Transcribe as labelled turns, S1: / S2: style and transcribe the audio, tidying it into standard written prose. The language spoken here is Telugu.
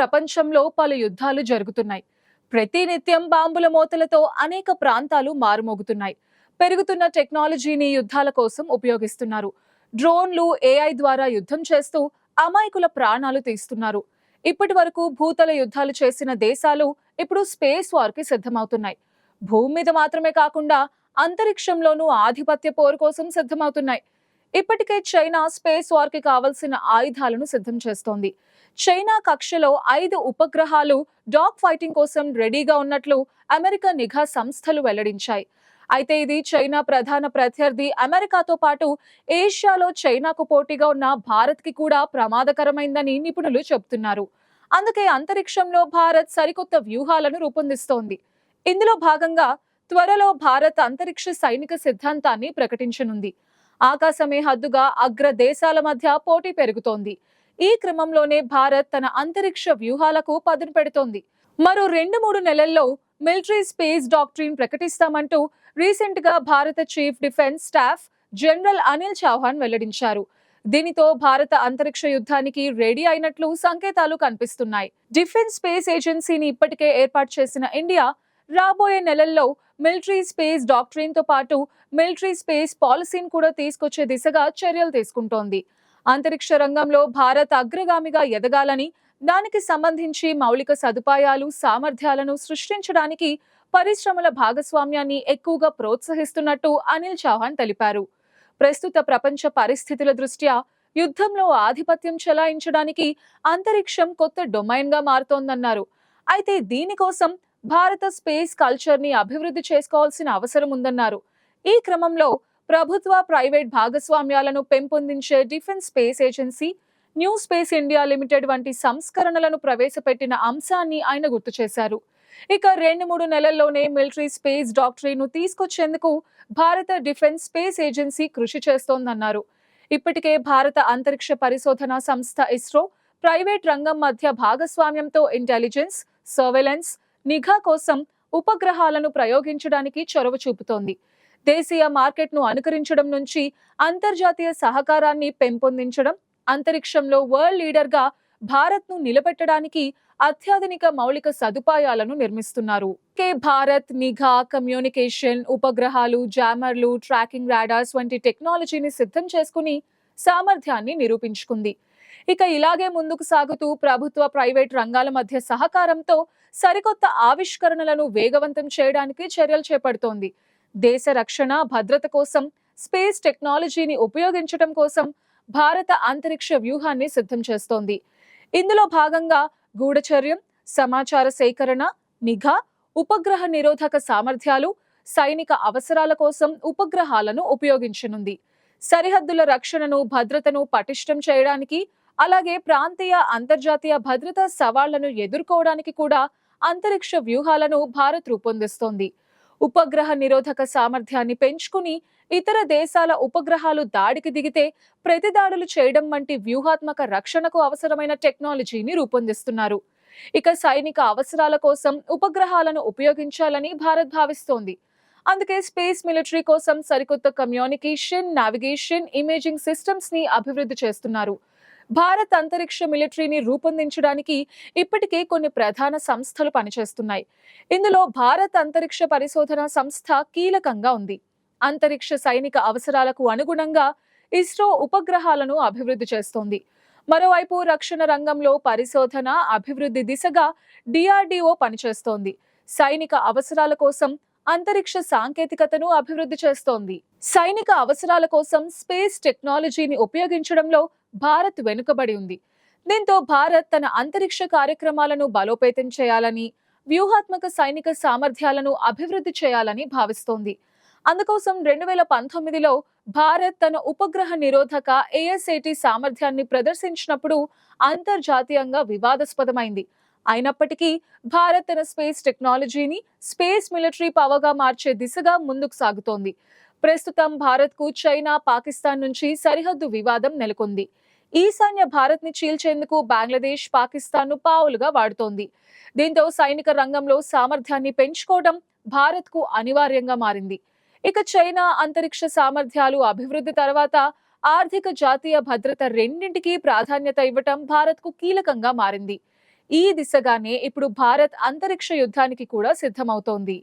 S1: ప్రపంచంలో పలు యుద్ధాలు జరుగుతున్నాయి. ప్రతినిత్యం బాంబుల మోతలతో అనేక ప్రాంతాలు మారుమోగుతున్నాయి. పెరుగుతున్న టెక్నాలజీని యుద్ధాల కోసం ఉపయోగిస్తున్నారు. డ్రోన్లు, ఏఐ ద్వారా యుద్ధం చేస్తూ అమాయకుల ప్రాణాలు తీస్తున్నారు. ఇప్పటి వరకు భూతల యుద్ధాలు చేసిన దేశాలు ఇప్పుడు స్పేస్ వార్ కి సిద్ధమవుతున్నాయి. భూమి మీద మాత్రమే కాకుండా అంతరిక్షంలోనూ ఆధిపత్య పోరు కోసం సిద్ధమవుతున్నాయి. ఇప్పటికే చైనా స్పేస్ వార్ కి కావలసిన ఆయుధాలను సిద్ధం చేస్తోంది. చైనా కక్షలో 5 ఉపగ్రహాలు డాగ్ ఫైటింగ్ కోసం రెడీగా ఉన్నట్లు అమెరికా నిఘా సంస్థలు వెల్లడించాయి. అయితే ఇది చైనా ప్రధాన ప్రత్యర్థి అమెరికాతో పాటు ఏషియాలో చైనాకు పోటీగా ఉన్న భారత్ కి కూడా ప్రమాదకరమైందని నిపుణులు చెబుతున్నారు. అందుకే అంతరిక్షంలో భారత్ సరికొత్త వ్యూహాలను రూపొందిస్తోంది. ఇందులో భాగంగా త్వరలో భారత్ అంతరిక్ష సైనిక సిద్ధాంతాన్ని ప్రకటించనుంది. ఆకాశమే హద్దుగా అగ్ర దేశాల మధ్య పోటీ పెరుగుతోంది. ఈ క్రమంలోనే భారత్ తన అంతరిక్ష వ్యూహాలకు పదును పెడుతోంది. మరో 2-3 నెలల్లో మిలిటరీ స్పేస్ డాక్ట్రిన్ ప్రకటిస్తామంటూ రీసెంట్ గా భారత chief defence staff general Anil Chauhan వెల్లడించారు. దీనితో భారత అంతరిక్ష యుద్ధానికి రెడీ అయినట్లు సంకేతాలు కనిపిస్తున్నాయి. డిఫెన్స్ స్పేస్ ఏజెన్సీని ఇప్పటికే ఏర్పాటు చేసిన ఇండియా రాబోయే నెలల్లో మిలిటరీ స్పేస్ డాక్ట్రిన్ తో పాటు మిలిటరీ స్పేస్ పాలసీని కూడా తీసుకొచ్చే దిశగా చర్యలు తీసుకుంటోంది. అంతరిక్ష రంగంలో భారత్ అగ్రగామిగా ఎదగాలని, దానికి సంబంధించి మౌలిక సదుపాయాలు, సామర్థ్యాలను సృష్టించడానికి పరిశ్రమల భాగస్వామ్యాన్ని ఎక్కువగా ప్రోత్సహిస్తున్నట్టు అనిల్ చౌహాన్ తెలిపారు. ప్రస్తుత ప్రపంచ పరిస్థితుల దృష్ట్యా యుద్ధంలో ఆధిపత్యం చెలాయించడానికి అంతరిక్షం కొత్త డొమైన్ గా మారుతోందన్నారు. అయితే దీనికోసం భారత స్పేస్ కల్చర్ ని అభివృద్ధి చేసుకోవాల్సిన అవసరం ఉందన్నారు. ఈ క్రమంలో ప్రభుత్వ, ప్రైవేట్ భాగస్వామ్యాలను పెంపొందించే defence space agency, new space India limited వంటి సంస్కరణలను ప్రవేశపెట్టిన అంశాన్ని ఆయన గుర్తు చేశారు. ఇక 2-3 నెలల్లోనే మిలిటరీ స్పేస్ డాక్ట్రిన్ ను తీసుకొచ్చేందుకు భారత డిఫెన్స్ స్పేస్ ఏజెన్సీ కృషి చేస్తోందన్నారు. ఇప్పటికే భారత అంతరిక్ష పరిశోధన సంస్థ ఇస్రో ప్రైవేట్ రంగం మధ్య భాగస్వామ్యంతో ఇంటెలిజెన్స్, సర్వేలెన్స్, నిఘా కోసం ఉపగ్రహాలను ప్రయోగించడానికి చొరవ చూపుతోంది. దేశీయ మార్కెట్ను అనుకరించడం నుంచి అంతర్జాతీయ సహకారాన్ని పెంపొందించడం, అంతరిక్షంలో వరల్డ్ లీడర్గా భారత్ను నిలబెట్టడానికి అత్యాధునిక మౌలిక సదుపాయాలను నిర్మిస్తున్నారు. భారత్ నిఘా, కమ్యూనికేషన్, ఉపగ్రహాలు, జామర్లు, ట్రాకింగ్ రాడార్స్ వంటి టెక్నాలజీని సిద్ధం చేసుకుని సామర్థ్యాన్ని నిరూపించుకుంది. ఇక ఇలాగే ముందుకు సాగుతూ ప్రభుత్వ, ప్రైవేట్ రంగాల మధ్య సహకారంతో సరికొత్త ఆవిష్కరణలను వేగవంతం చేయడానికి చర్యలు చేపడుతోంది. దేశ రక్షణ, భద్రత కోసం స్పేస్ టెక్నాలజీని ఉపయోగించడం కోసం భారత అంతరిక్ష వ్యూహాన్ని సిద్ధం చేస్తోంది. ఇందులో భాగంగా గూఢచర్యం, సమాచార సేకరణ, నిఘా, ఉపగ్రహ నిరోధక సామర్థ్యాలు, సైనిక అవసరాల కోసం ఉపగ్రహాలను ఉపయోగించనుంది. సరిహద్దుల రక్షణను, భద్రతను పటిష్టం చేయడానికి, అలాగే ప్రాంతీయ, అంతర్జాతీయ భద్రతా సవాళ్లను ఎదుర్కోవడానికి కూడా అంతరిక్ష వ్యూహాలను భారత్ రూపొందిస్తోంది. ఉపగ్రహ నిరోధక సామర్థ్యాన్ని పెంచుకుని ఇతర దేశాల ఉపగ్రహాలు దాడికి దిగితే ప్రతిదాడులు చేయడం వంటి వ్యూహాత్మక రక్షణకు అవసరమైన టెక్నాలజీని రూపొందిస్తున్నారు. ఇక సైనిక అవసరాల కోసం ఉపగ్రహాలను ఉపయోగించాలని భారత్ భావిస్తోంది. అందుకే స్పేస్ మిలిటరీ కోసం సరికొత్త కమ్యూనికేషన్, నావిగేషన్, ఇమేజింగ్ సిస్టమ్స్ ని అభివృద్ధి చేస్తున్నారు. భారత్ అంతరిక్ష మిలిటరీని రూపొందించడానికి ఇప్పటికే కొన్ని ప్రధాన సంస్థలు పనిచేస్తున్నాయి. ఇందులో భారత్ అంతరిక్ష పరిశోధన సంస్థ కీలకంగా ఉంది. అంతరిక్ష సైనిక అవసరాలకు అనుగుణంగా ఇస్రో ఉపగ్రహాలను అభివృద్ధి చేస్తోంది. మరోవైపు రక్షణ రంగంలో పరిశోధన, అభివృద్ధి దిశగా డిఆర్డిఓ పనిచేస్తోంది. సైనిక అవసరాల కోసం అంతరిక్ష సాంకేతికతను అభివృద్ధి చేస్తోంది. సైనిక అవసరాల కోసం స్పేస్ టెక్నాలజీని ఉపయోగించడంలో భారత్ వెనుకబడి ఉంది. దీంతో భారత్ తన అంతరిక్ష కార్యక్రమాలను బలోపేతం చేయాలని, వ్యూహాత్మక సైనిక సామర్థ్యాలను అభివృద్ధి చేయాలని భావిస్తోంది. అందుకోసం 2019లో భారత్ తన ఉపగ్రహ నిరోధక ASAT సామర్థ్యాన్ని ప్రదర్శించినప్పుడు అంతర్జాతీయంగా వివాదాస్పదమైంది. అయినప్పటికీ భారత్ తన స్పేస్ టెక్నాలజీని స్పేస్ మిలిటరీ పవర్గా మార్చే దిశగా ముందుకు సాగుతోంది. ప్రస్తుతం భారత్కు చైనా, పాకిస్తాన్ నుంచి సరిహద్దు వివాదం నెలకొంది. ఈశాన్య భారత్ ని చీల్చేందుకు బంగ్లాదేశ్, పాకిస్తాన్ ను పావులుగా వాడుతోంది. దీంతో సైనిక రంగంలో సామర్థ్యాన్ని పెంచుకోవడం భారత్ కు అనివార్యంగా మారింది. ఇక చైనా అంతరిక్ష సామర్థ్యాలు అభివృద్ధి తర్వాత ఆర్థిక, జాతీయ భద్రత రెండింటికి ప్రాధాన్యత ఇవ్వటం భారత్ కు కీలకంగా మారింది. ఈ దిశగానే ఇప్పుడు భారత్ అంతరిక్ష యుద్ధానికి కూడా సిద్ధమవుతోంది.